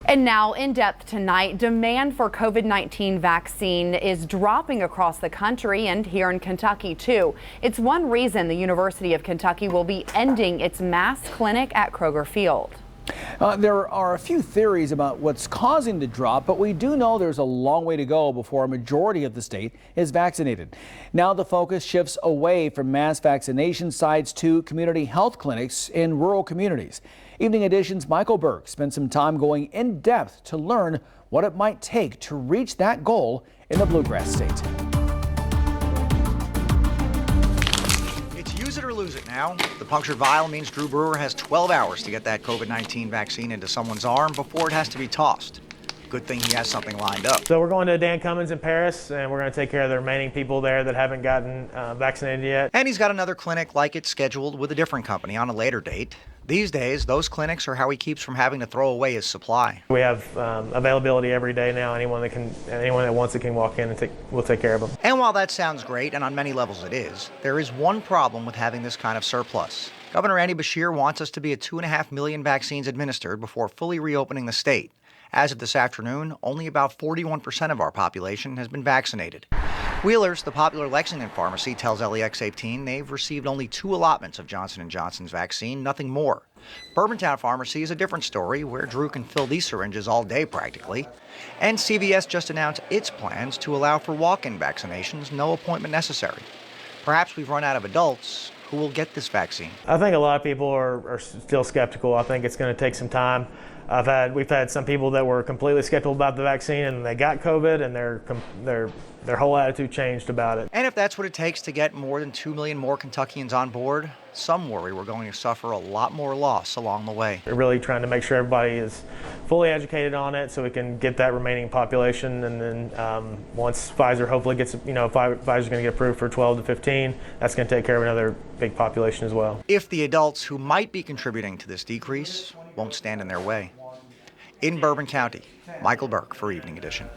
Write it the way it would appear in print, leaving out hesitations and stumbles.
And now in depth tonight, demand for COVID-19 vaccine is dropping across the country and here in Kentucky too. It's one reason the University of Kentucky will be ending its mass clinic at Kroger Field. There are a few theories about what's causing the drop, but we do know there's a long way to go before a majority of the state is vaccinated. Now the focus shifts away from mass vaccination sites to community health clinics in rural communities. Evening Edition's Michael Burke spent some time going in depth to learn what it might take to reach that goal in the Bluegrass State. Use it or lose it now. The punctured vial means Drew Brewer has 12 hours to get that COVID-19 vaccine into someone's arm before it has to be tossed. Good thing he has something lined up. So we're going to Dan Cummins in Paris, and we're going to take care of the remaining people there that haven't gotten vaccinated yet. And he's got another clinic like it scheduled with a different company on a later date. These days, those clinics are how he keeps from having to throw away his supply. We have availability every day now. Anyone that wants it can walk in and we'll take care of them. And while that sounds great, and on many levels it is, there is one problem with having this kind of surplus. Governor Andy Beshear wants us to be at 2.5 million vaccines administered before fully reopening the state. As of this afternoon, only about 41% of our population has been vaccinated. Wheelers, the popular Lexington pharmacy, tells LEX 18 they've received only 2 allotments of Johnson & Johnson's vaccine, nothing more. Bourbontown Pharmacy is a different story, where Drew can fill these syringes all day practically. And CVS just announced its plans to allow for walk-in vaccinations, no appointment necessary. Perhaps we've run out of adults who will get this vaccine. I think a lot of people are still skeptical. I think it's going to take some time. We've had some people that were completely skeptical about the vaccine and they got COVID and their whole attitude changed about it. And if that's what it takes to get more than 2 million more Kentuckians on board, some worry we're going to suffer a lot more loss along the way. We're really trying to make sure everybody is fully educated on it so we can get that remaining population. And then once Pfizer hopefully gets, Pfizer's going to get approved for 12 to 15, that's going to take care of another big population as well. If the adults who might be contributing to this decrease won't stand in their way. In Bourbon County, Michael Burke for Evening Edition.